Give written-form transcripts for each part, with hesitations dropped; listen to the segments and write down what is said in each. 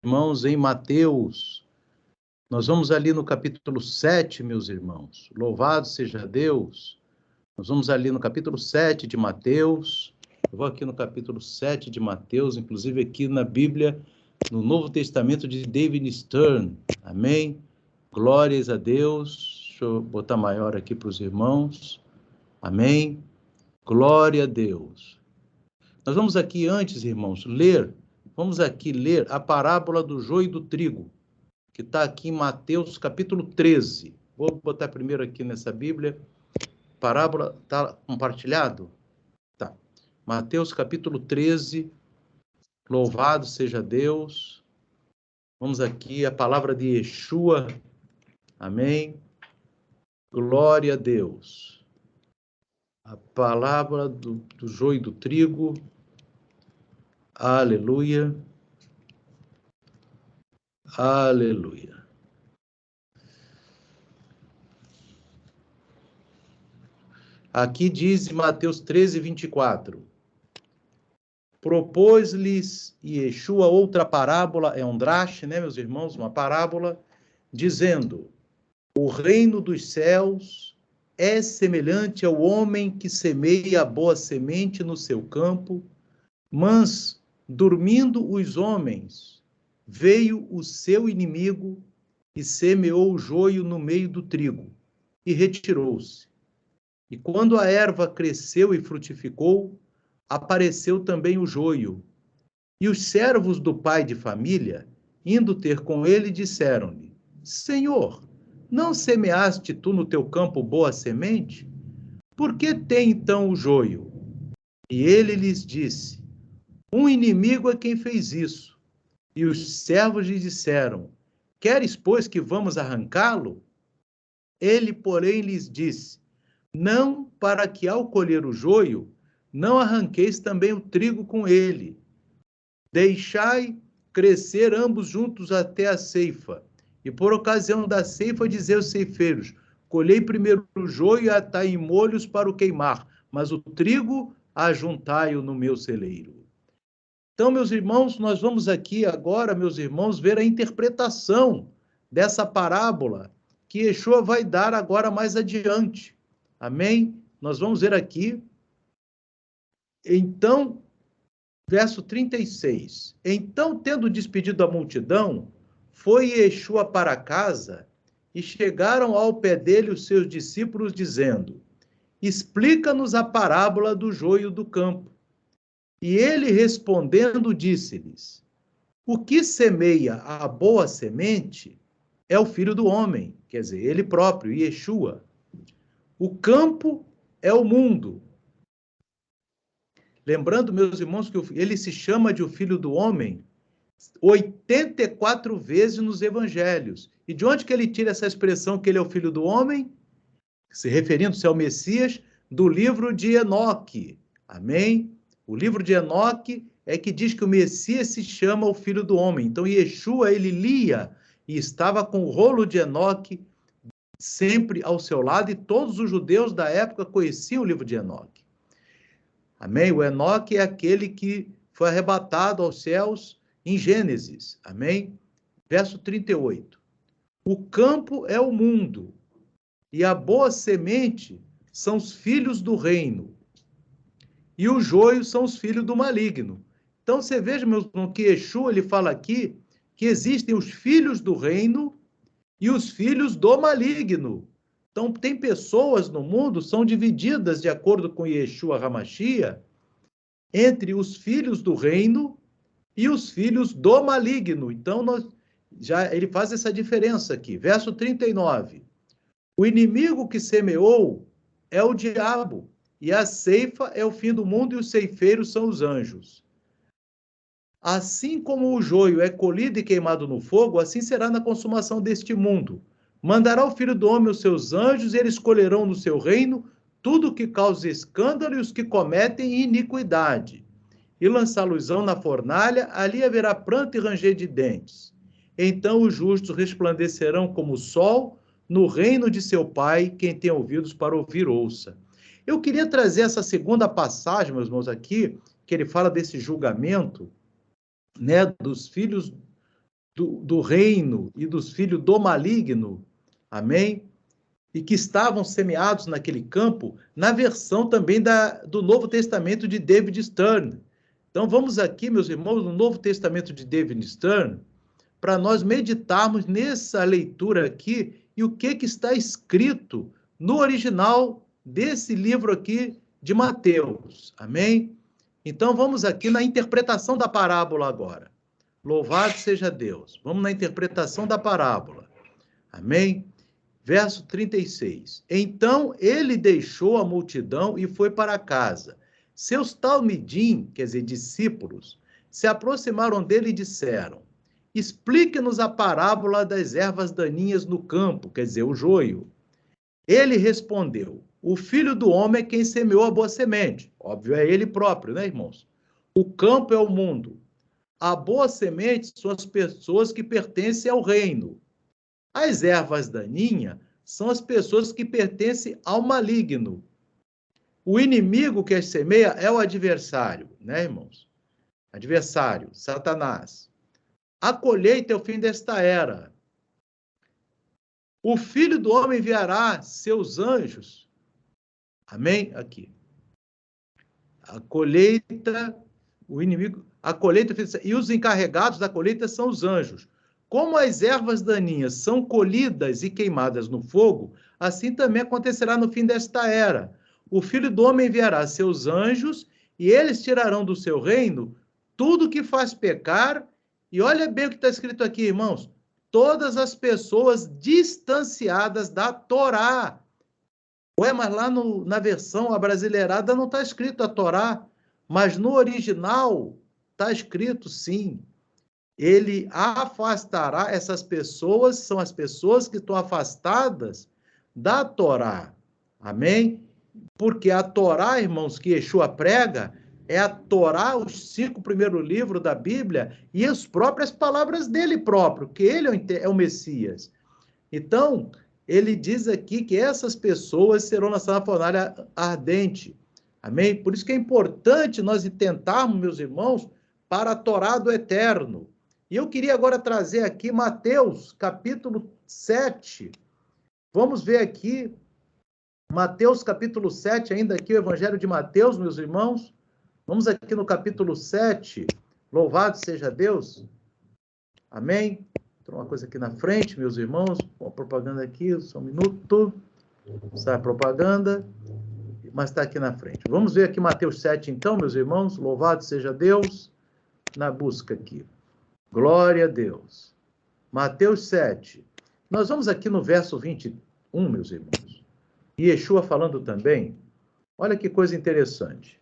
irmãos, em Mateus. Nós vamos ali no capítulo 7, meus irmãos. Louvado seja Deus. Nós vamos ali no capítulo 7 de Mateus. Eu vou aqui no capítulo 7 de Mateus, inclusive aqui na Bíblia, no Novo Testamento de David Stern. Amém? Glórias a Deus. Deixa eu botar maior aqui para os irmãos. Amém? Glória a Deus. Nós vamos aqui antes, irmãos, vamos aqui ler a parábola do joio e do trigo, que está aqui em Mateus capítulo 13. Vou botar primeiro aqui nessa Bíblia. Parábola, está compartilhado? Tá. Mateus capítulo 13, louvado seja Deus. Vamos aqui, a palavra de Yeshua. Amém. Glória a Deus. A palavra do joio e do trigo. Aleluia. Aleluia. Aqui diz em Mateus 13, 24. Propôs-lhes Yeshua outra parábola, é um drache, né, meus irmãos? Uma parábola, dizendo: o reino dos céus é semelhante ao homem que semeia a boa semente no seu campo, mas, dormindo os homens, veio o seu inimigo e semeou o joio no meio do trigo, e retirou-se. E quando a erva cresceu e frutificou, apareceu também o joio. E os servos do pai de família, indo ter com ele, disseram-lhe: Senhor, não semeaste tu no teu campo boa semente? Por que tem então o joio? E ele lhes disse: um inimigo é quem fez isso. E os servos lhe disseram: queres, pois, que vamos arrancá-lo? Ele, porém, lhes disse: não, para que ao colher o joio, não arranqueis também o trigo com ele. Deixai crescer ambos juntos até a ceifa. E por ocasião da ceifa, dizei aos ceifeiros: colhei primeiro o joio e atai em molhos para o queimar, mas o trigo ajuntai-o no meu celeiro. Então, meus irmãos, nós vamos aqui agora, meus irmãos, ver a interpretação dessa parábola que Yeshua vai dar agora mais adiante. Amém? Nós vamos ver aqui. Então, verso 36. Então, tendo despedido a multidão, foi Yeshua para casa e chegaram ao pé dele os seus discípulos, dizendo: explica-nos a parábola do joio do campo. E ele, respondendo, disse-lhes: o que semeia a boa semente é o Filho do Homem, quer dizer, ele próprio, Yeshua. O campo é o mundo. Lembrando, meus irmãos, que ele se chama de o Filho do Homem 84 vezes nos evangelhos. E de onde que ele tira essa expressão que ele é o Filho do Homem? Se referindo-se ao Messias, do livro de Enoque. Amém? O livro de Enoque é que diz que o Messias se chama o Filho do Homem. Então, Yeshua, ele lia e estava com o rolo de Enoque sempre ao seu lado, e todos os judeus da época conheciam o livro de Enoque. Amém? O Enoque é aquele que foi arrebatado aos céus em Gênesis. Amém? Verso 38. O campo é o mundo, e a boa semente são os filhos do reino, e o joio são os filhos do maligno. Então, você veja, meus irmãos, que Yeshua, ele fala aqui que existem os filhos do reino e os filhos do maligno. Então, tem pessoas no mundo, são divididas, de acordo com Yeshua HaMashiach, entre os filhos do reino e os filhos do maligno. Então, ele faz essa diferença aqui. Verso 39. O inimigo que semeou é o diabo, e a ceifa é o fim do mundo, e os ceifeiros são os anjos. Assim como o joio é colhido e queimado no fogo, assim será na consumação deste mundo. Mandará o Filho do Homem os seus anjos, e eles colherão no seu reino tudo o que causa escândalo e os que cometem iniquidade. E lançá-los-ão na fornalha, ali haverá pranto e ranger de dentes. Então os justos resplandecerão como o sol no reino de seu Pai. Quem tem ouvidos para ouvir, ouça. Eu queria trazer essa segunda passagem, meus irmãos, aqui, que ele fala desse julgamento, né, dos filhos do reino e dos filhos do maligno, amém? E que estavam semeados naquele campo, na versão também do Novo Testamento de David Stern. Então vamos aqui, meus irmãos, no Novo Testamento de David Stern, para nós meditarmos nessa leitura aqui e o que está escrito no original desse livro aqui de Mateus, amém? Então vamos aqui na interpretação da parábola agora. Louvado seja Deus. Vamos na interpretação da parábola. Amém? Verso 36. Então ele deixou a multidão e foi para casa. Seus talmidim, quer dizer, discípulos, se aproximaram dele e disseram: explique-nos a parábola das ervas daninhas no campo, quer dizer, o joio. Ele respondeu: o filho do homem é quem semeou a boa semente. Óbvio, é ele próprio, né, irmãos? O campo é o mundo. A boa semente são as pessoas que pertencem ao reino. As ervas daninhas são as pessoas que pertencem ao maligno. O inimigo que as semeia é o adversário, né, irmãos? Adversário, Satanás. A colheita é o fim desta era. O filho do homem enviará seus anjos. Amém? Aqui. A colheita, o inimigo, a colheita, e os encarregados da colheita são os anjos. Como as ervas daninhas são colhidas e queimadas no fogo, assim também acontecerá no fim desta era. O filho do homem enviará seus anjos e eles tirarão do seu reino tudo que faz pecar. E olha bem o que está escrito aqui, irmãos. Todas as pessoas distanciadas da Torá. Ué, mas lá na versão abrasileirada não está escrito a Torá, mas no original está escrito sim. Ele afastará essas pessoas, são as pessoas que estão afastadas da Torá. Amém? Porque a Torá, irmãos, que Yeshua prega, é a Torá, os 5 primeiros livros da Bíblia e as próprias palavras dele próprio, que ele é o Messias. Então, ele diz aqui que essas pessoas serão lançadas na fornalha ardente. Amém? Por isso que é importante nós tentarmos, meus irmãos, para a Torá do Eterno. E eu queria agora trazer aqui Mateus, capítulo 7. Vamos ver aqui, Mateus, capítulo 7, ainda aqui o Evangelho de Mateus, meus irmãos. Vamos aqui no capítulo 7. Louvado seja Deus. Amém? Tem uma coisa aqui na frente, meus irmãos. Uma propaganda aqui, só um minuto. Sai a propaganda, mas está aqui na frente. Vamos ver aqui Mateus 7, então, meus irmãos. Louvado seja Deus. Na busca aqui. Glória a Deus. Mateus 7. Nós vamos aqui no verso 21, meus irmãos. E Yeshua falando também. Olha que coisa interessante.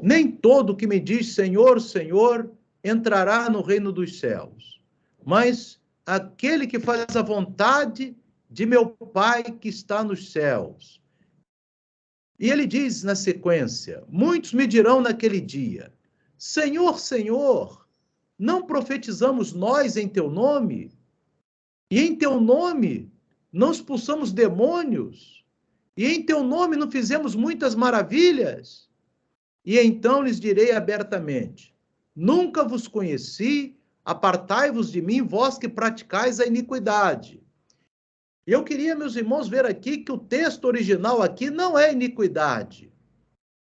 Nem todo que me diz Senhor, Senhor, entrará no reino dos céus, mas aquele que faz a vontade de meu Pai que está nos céus. E ele diz na sequência: muitos me dirão naquele dia: Senhor, Senhor, não profetizamos nós em teu nome? E em teu nome não expulsamos demônios? E em teu nome não fizemos muitas maravilhas? E então lhes direi abertamente: nunca vos conheci, apartai-vos de mim, vós que praticais a iniquidade. Eu queria, meus irmãos, ver aqui que o texto original aqui não é iniquidade.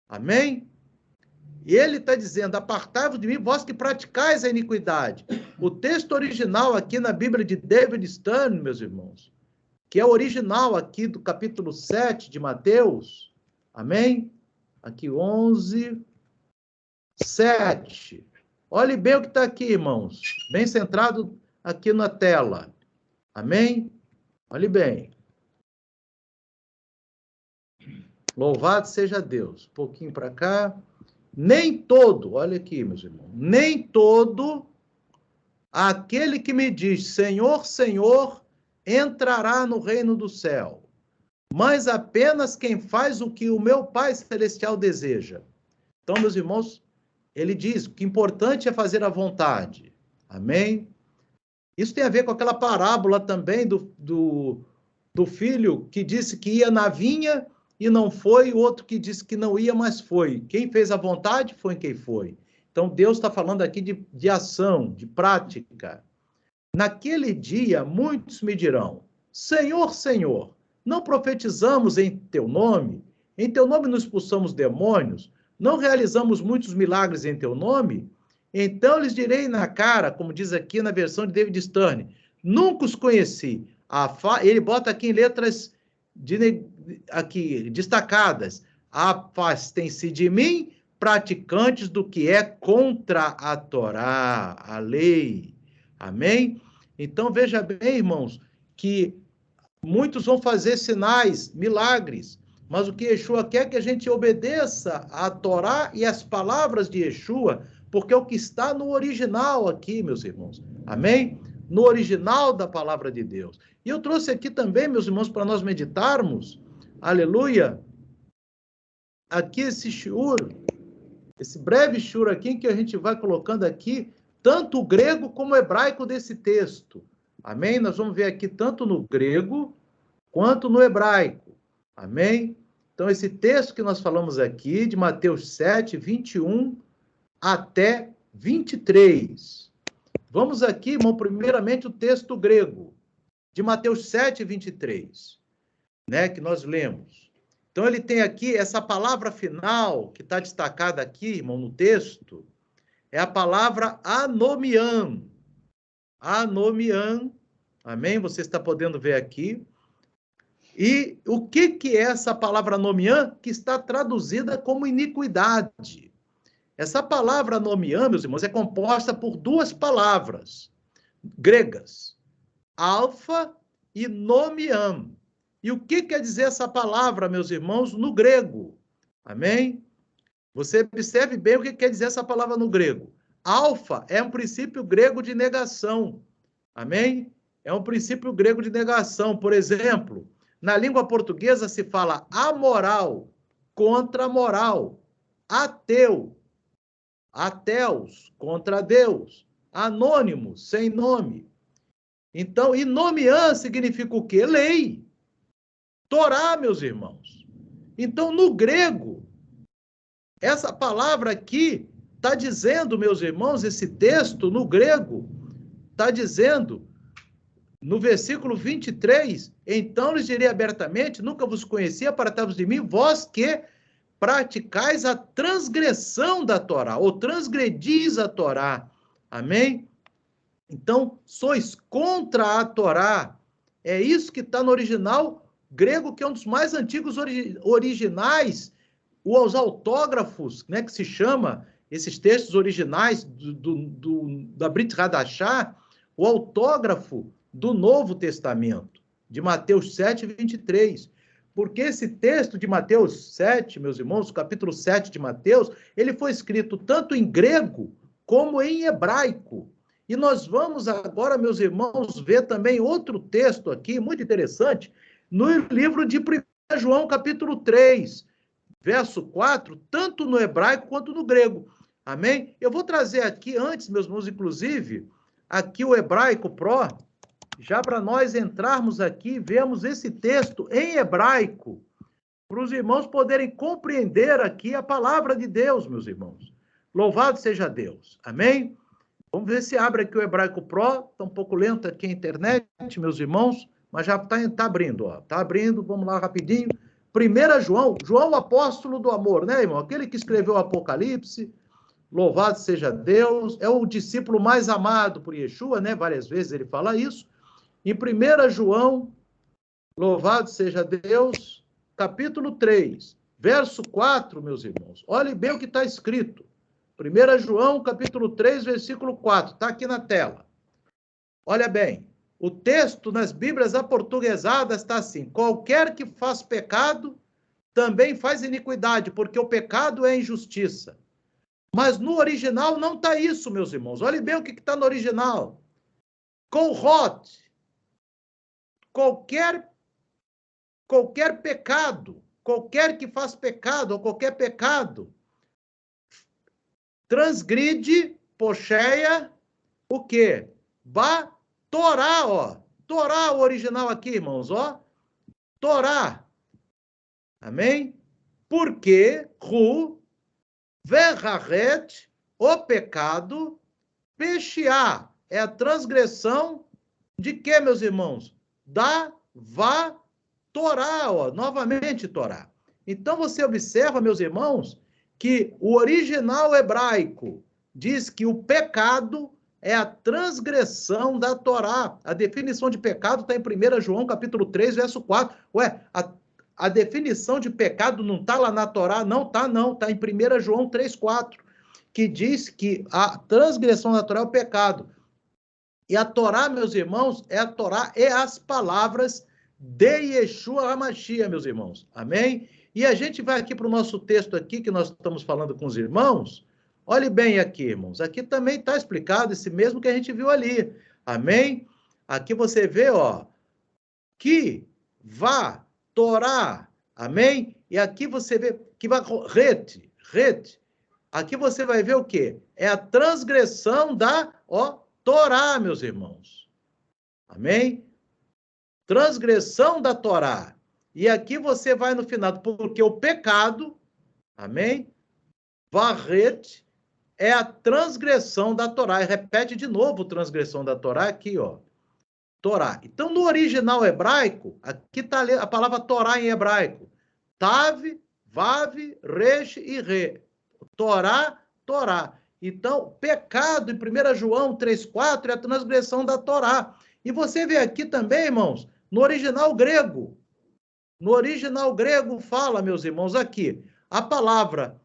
Amém? E ele está dizendo: apartai-vos de mim, vós que praticais a iniquidade. O texto original aqui na Bíblia de David Stern, meus irmãos, que é o original aqui do capítulo 7 de Mateus, amém? Aqui 11, 7. Olhe bem o que está aqui, irmãos. Bem centrado aqui na tela. Amém? Olhe bem. Louvado seja Deus. Um pouquinho para cá. Nem todo, olha aqui, meus irmãos. Nem todo aquele que me diz Senhor, Senhor, entrará no reino do céu, mas apenas quem faz o que o meu Pai Celestial deseja. Então, meus irmãos, ele diz que o importante é fazer a vontade. Amém? Isso tem a ver com aquela parábola também do filho que disse que ia na vinha e não foi, o outro que disse que não ia, mas foi. Quem fez a vontade foi quem foi. Então, Deus está falando aqui de ação, de prática. Naquele dia, muitos me dirão, Senhor, Senhor, não profetizamos em teu nome? Em teu nome não expulsamos demônios? Não realizamos muitos milagres em teu nome? Então lhes direi na cara, como diz aqui na versão de David Stern, nunca os conheci. Ele bota aqui em letras aqui, destacadas, afastem-se de mim, praticantes do que é contra a Torá, a lei. Amém? Então, veja bem, irmãos, que muitos vão fazer sinais, milagres, mas o que Yeshua quer é que a gente obedeça à Torá e às palavras de Yeshua, porque é o que está no original aqui, meus irmãos. Amém? No original da palavra de Deus. E eu trouxe aqui também, meus irmãos, para nós meditarmos, aleluia, aqui esse shiur, esse breve shiur aqui, em que a gente vai colocando aqui tanto o grego como o hebraico desse texto. Amém? Nós vamos ver aqui tanto no grego quanto no hebraico. Amém? Então, esse texto que nós falamos aqui, de Mateus 7, 21 até 23. Vamos aqui, irmão, primeiramente o texto grego, de Mateus 7, 23, né, que nós lemos. Então, ele tem aqui essa palavra final, que está destacada aqui, irmão, no texto, é a palavra anomian. Anomian, amém? Você está podendo ver aqui. E o que é essa palavra anomian, que está traduzida como iniquidade? Essa palavra anomian, meus irmãos, é composta por duas palavras gregas, alfa e nomian. E o que quer dizer essa palavra, meus irmãos, no grego? Amém? Você observe bem o que quer dizer essa palavra no grego. Alfa é um princípio grego de negação. Amém? É um princípio grego de negação. Por exemplo, na língua portuguesa se fala amoral contra moral, ateu, ateus contra Deus, anônimo, sem nome. Então, e nomian significa o quê? Lei. Torá, meus irmãos. Então, no grego, essa palavra aqui está dizendo, meus irmãos, esse texto no grego está dizendo, no versículo 23, então lhes direi abertamente, nunca vos conheci, apartai-vos de mim, vós que praticais a transgressão da Torá, ou transgredis a Torá. Amém? Então, sois contra a Torá. É isso que está no original grego, que é um dos mais antigos originais, os autógrafos, né, que se chama, esses textos originais da Brit Hadashah, o autógrafo do Novo Testamento, de Mateus 7, 23. Porque esse texto de Mateus 7, meus irmãos, capítulo 7 de Mateus, ele foi escrito tanto em grego como em hebraico. E nós vamos agora, meus irmãos, ver também outro texto aqui, muito interessante, no livro de 1 João, capítulo 3, verso 4, tanto no hebraico quanto no grego. Amém? Eu vou trazer aqui antes, meus irmãos, inclusive, aqui o hebraico pro, já para nós entrarmos aqui, vemos esse texto em hebraico, para os irmãos poderem compreender aqui a palavra de Deus, meus irmãos. Louvado seja Deus. Amém? Vamos ver se abre aqui o hebraico pro. Está um pouco lento aqui a internet, meus irmãos, mas já está abrindo, ó. Está abrindo, vamos lá rapidinho. 1 João, João, apóstolo do amor, né, irmão? Aquele que escreveu o Apocalipse. Louvado seja Deus. É o discípulo mais amado por Yeshua, né? Várias vezes ele fala isso. Em 1 João, louvado seja Deus, capítulo 3, verso 4, meus irmãos. Olhe bem o que está escrito. 1 João, capítulo 3, versículo 4. Está aqui na tela. Olha bem. O texto nas Bíblias aportuguesadas está assim: qualquer que faz pecado, também faz iniquidade, porque o pecado é injustiça. Mas no original não está isso, meus irmãos. Olhe bem o que está no original. Kolhot. Qualquer pecado, qualquer que faz pecado, ou qualquer pecado, transgride, pocheia, o quê? Torá, ó. Torá, o original aqui, irmãos, ó. Torá. Amém? Porque, verraret, o pecado, pecheá, é a transgressão de quê, meus irmãos? Da Torá, ó, novamente Torá. Então você observa, meus irmãos, que o original hebraico diz que o pecado é a transgressão da Torá. A definição de pecado está em 1 João, capítulo 3, verso 4. Ué, a definição de pecado não está lá na Torá? Não, está não. Está em 1 João 3, 4, que diz que a transgressão da Torá é o pecado. E a Torá, meus irmãos, é a Torá e as palavras de Yeshua HaMashiach, meus irmãos. Amém? E a gente vai aqui para o nosso texto aqui, que nós estamos falando com os irmãos. Olhe bem aqui, irmãos. Aqui também está explicado esse mesmo que a gente viu ali. Amém? Aqui você vê, ó, que vá Torá. Amém? E aqui você vê que vai ret. Aqui você vai ver o quê? É a transgressão da, ó, Torá, meus irmãos. Amém? Transgressão da Torá. E aqui você vai no final, porque o pecado, amém? Varret é a transgressão da Torá. E repete de novo transgressão da Torá aqui, ó. Torá. Então, no original hebraico, aqui está a palavra Torá em hebraico. Tav, Vav, Resh e Re. Torá, Torá. Então, pecado em 1 João 3,4 é a transgressão da Torá. E você vê aqui também, irmãos, no original grego. No original grego fala, meus irmãos, aqui, a palavra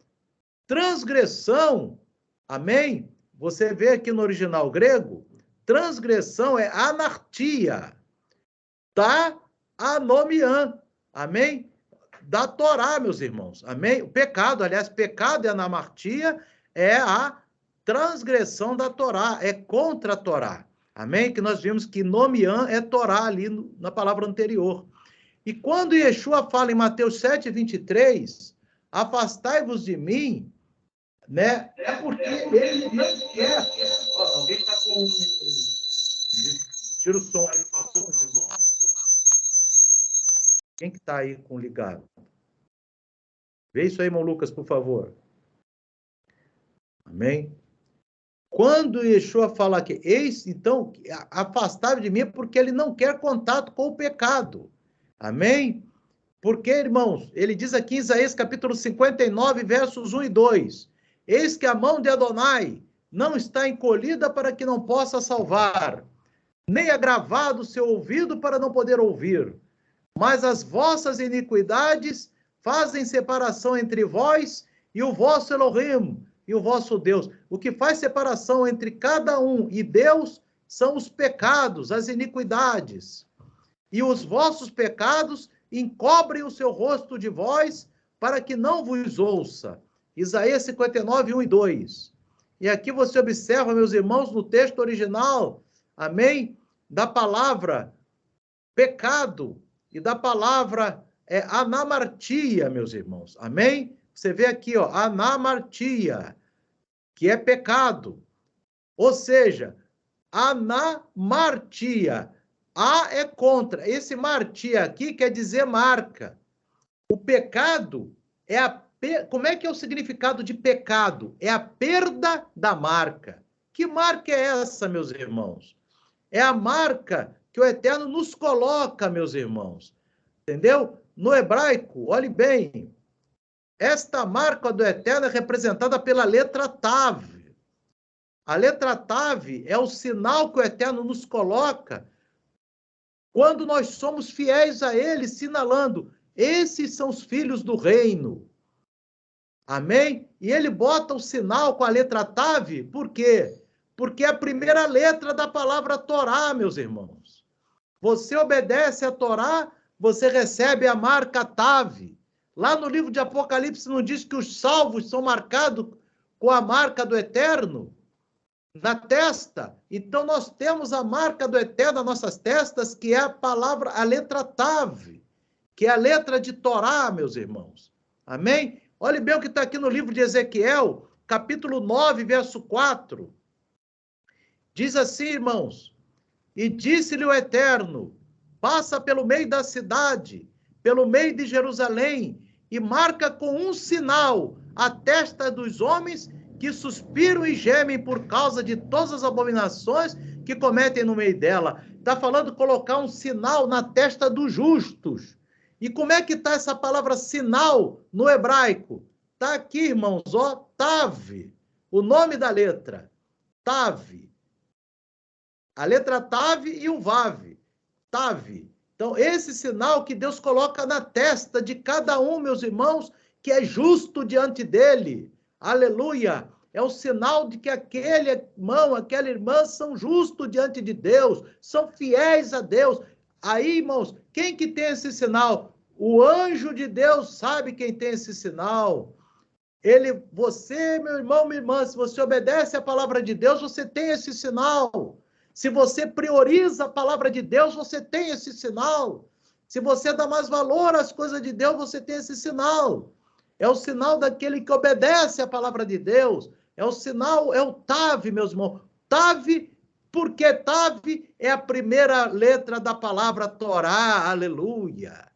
transgressão, amém? Você vê aqui no original grego, transgressão é anartia, da anomian, amém? Da Torá, meus irmãos, amém? O pecado, aliás, pecado e anamartia é a transgressão da Torá, é contra a Torá, amém? Que nós vimos que nomian é Torá ali na palavra anterior. E quando Yeshua fala em Mateus 7:23, afastai-vos de mim, né? É porque ele não quer. Alguém está com. Tira o som aí, pastor. Quem que está aí com ligado? Vê isso aí, irmão Lucas, por favor. Amém? Quando Yeshua fala que então, afastai-vos de mim, é porque ele não quer contato com o pecado. Amém? Porque, irmãos, ele diz aqui em Isaías capítulo 59, versos 1 e 2, eis que a mão de Adonai não está encolhida para que não possa salvar, nem agravado o seu ouvido para não poder ouvir, mas as vossas iniquidades fazem separação entre vós e o vosso Elohim, e o vosso Deus. O que faz separação entre cada um e Deus são os pecados, as iniquidades. E os vossos pecados encobrem o seu rosto de vós, para que não vos ouça. Isaías 59, 1 e 2. E aqui você observa, meus irmãos, no texto original, amém? Da palavra pecado e da palavra anamartia, meus irmãos, amém? Você vê aqui, ó, anamartia, que é pecado. Ou seja, anamartia. A é contra. Esse martia aqui quer dizer marca. O pecado é a... Como é que é o significado de pecado? É a perda da marca. Que marca é essa, meus irmãos? É a marca que o Eterno nos coloca, meus irmãos. Entendeu? No hebraico, olhe bem, esta marca do Eterno é representada pela letra Tav. A letra Tav é o sinal que o Eterno nos coloca quando nós somos fiéis a Ele, sinalando, esses são os filhos do reino. Amém? E ele bota o sinal com a letra Tav, por quê? Porque é a primeira letra da palavra Torá, meus irmãos. Você obedece a Torá, você recebe a marca Tav. Lá no livro de Apocalipse não diz que os salvos são marcados com a marca do Eterno? Na testa. Então, nós temos a marca do Eterno nas nossas testas, que é a palavra, a letra Tav, que é a letra de Torá, meus irmãos. Amém? Olhe bem o que está aqui no livro de Ezequiel, capítulo 9, verso 4. Diz assim, irmãos, e disse-lhe o Eterno, passa pelo meio da cidade, pelo meio de Jerusalém, e marca com um sinal a testa dos homens que suspiram e gemem por causa de todas as abominações que cometem no meio dela. Está falando colocar um sinal na testa dos justos. E como é que está essa palavra sinal no hebraico? Está aqui, irmãos, ó, Tav, o nome da letra, Tav. A letra Tav e o Vav, Tav. Então, esse sinal que Deus coloca na testa de cada um, meus irmãos, que é justo diante dele. Aleluia! É o sinal de que aquele irmão, aquela irmã são justos diante de Deus, são fiéis a Deus. Aí, irmãos, quem que tem esse sinal? O anjo de Deus sabe quem tem esse sinal. Você, meu irmão, minha irmã, se você obedece à palavra de Deus, você tem esse sinal. Se você prioriza a palavra de Deus, você tem esse sinal. Se você dá mais valor às coisas de Deus, você tem esse sinal. É o sinal daquele que obedece à palavra de Deus. É o sinal, é o Tav, meus irmãos. Tav, porque Tav é a primeira letra da palavra Torá, aleluia.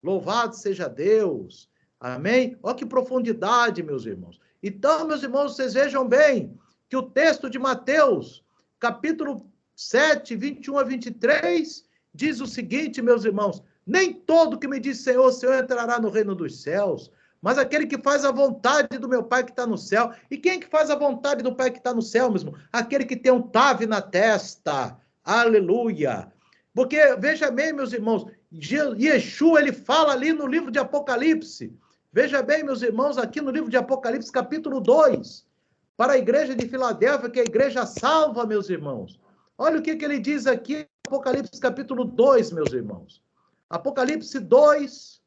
Louvado seja Deus. Amém? Olha que profundidade, meus irmãos. Então, meus irmãos, vocês vejam bem que o texto de Mateus, capítulo 7, 21 a 23, diz o seguinte, meus irmãos: nem todo que me diz Senhor, Senhor entrará no reino dos céus, mas aquele que faz a vontade do meu Pai que está no céu. E quem é que faz a vontade do Pai que está no céu, mesmo? Aquele que tem um Tav na testa. Aleluia! Porque, veja bem, meus irmãos, Yeshua, ele fala ali no livro de Apocalipse. Veja bem, meus irmãos, aqui no livro de Apocalipse, capítulo 2, para a igreja de Filadélfia, que é a igreja salva, meus irmãos. Olha o que ele diz aqui, Apocalipse capítulo 2, meus irmãos. Apocalipse 2,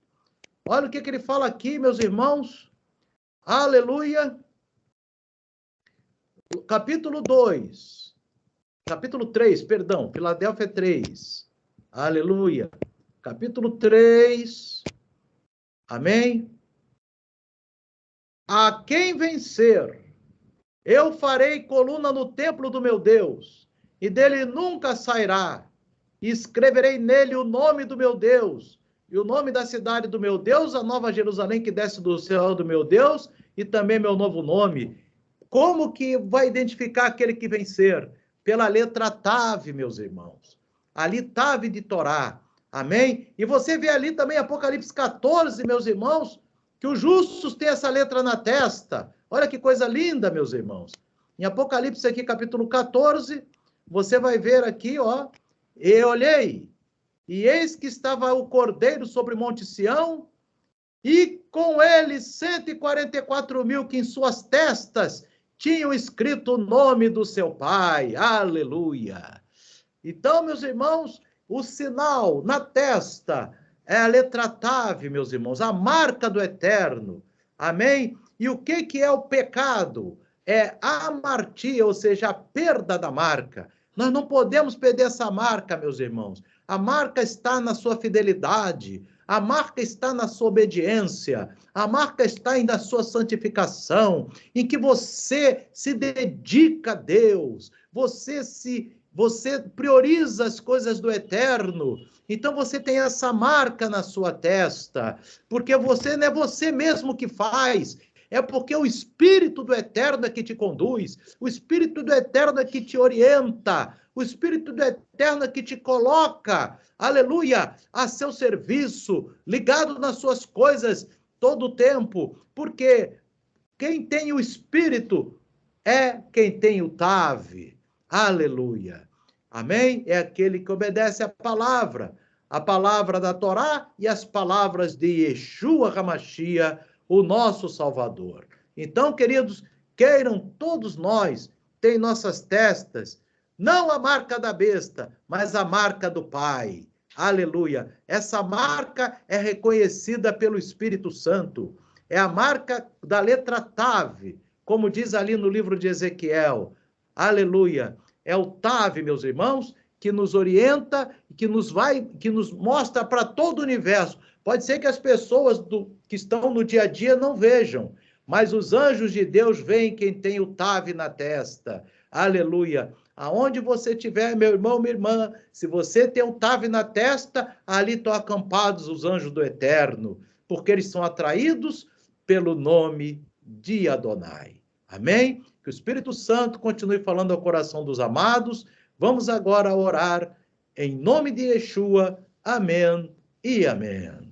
olha o que ele fala aqui, meus irmãos. Aleluia. Capítulo 2. Capítulo 3, perdão, Filadélfia 3. Aleluia. Capítulo 3. Amém? A quem vencer, eu farei coluna no templo do meu Deus, e dele nunca sairá. E escreverei nele o nome do meu Deus, e o nome da cidade do meu Deus, a nova Jerusalém que desce do céu do meu Deus, e também meu novo nome. Como que vai identificar aquele que vencer? Pela letra Tav, meus irmãos. Ali, Tav de Torá. Amém? E você vê ali também Apocalipse 14, meus irmãos, que os justos têm essa letra na testa. Olha que coisa linda, meus irmãos. Em Apocalipse aqui, capítulo 14, você vai ver aqui, ó. E olhei, e eis que estava o Cordeiro sobre o Monte Sião, e com ele 144.000 que em suas testas tinham escrito o nome do seu Pai. Aleluia! Então, meus irmãos, o sinal na testa é a letra Tav, meus irmãos, a marca do eterno. Amém? E o que é o pecado? É a amartia, ou seja, a perda da marca. Nós não podemos perder essa marca, meus irmãos. A marca está na sua fidelidade, a marca está na sua obediência, a marca está na sua santificação, em que você se dedica a Deus, você prioriza as coisas do eterno. Então você tem essa marca na sua testa, porque você não é você mesmo que faz, é porque o Espírito do Eterno é que te conduz, o Espírito do Eterno é que te orienta, o Espírito do Eterno é que te coloca, aleluia, a seu serviço, ligado nas suas coisas todo o tempo, porque quem tem o Espírito é quem tem o Tav, aleluia, amém? É aquele que obedece a palavra da Torá e as palavras de Yeshua HaMashiach, o nosso Salvador. Então, queridos, queiram todos nós ter em nossas testas, não a marca da besta, mas a marca do Pai. Aleluia. Essa marca é reconhecida pelo Espírito Santo. É a marca da letra Tav, como diz ali no livro de Ezequiel. Aleluia. É o Tav, meus irmãos, que nos orienta, que nos mostra para todo o universo. Pode ser que as pessoas que estão no dia a dia não vejam, mas os anjos de Deus veem quem tem o Tav na testa. Aleluia. Aonde você estiver, meu irmão, minha irmã, se você tem o Tav na testa, ali estão acampados os anjos do Eterno, porque eles são atraídos pelo nome de Adonai. Amém? Que o Espírito Santo continue falando ao coração dos amados, Vamos agora orar em nome de Yeshua. Amém e amém.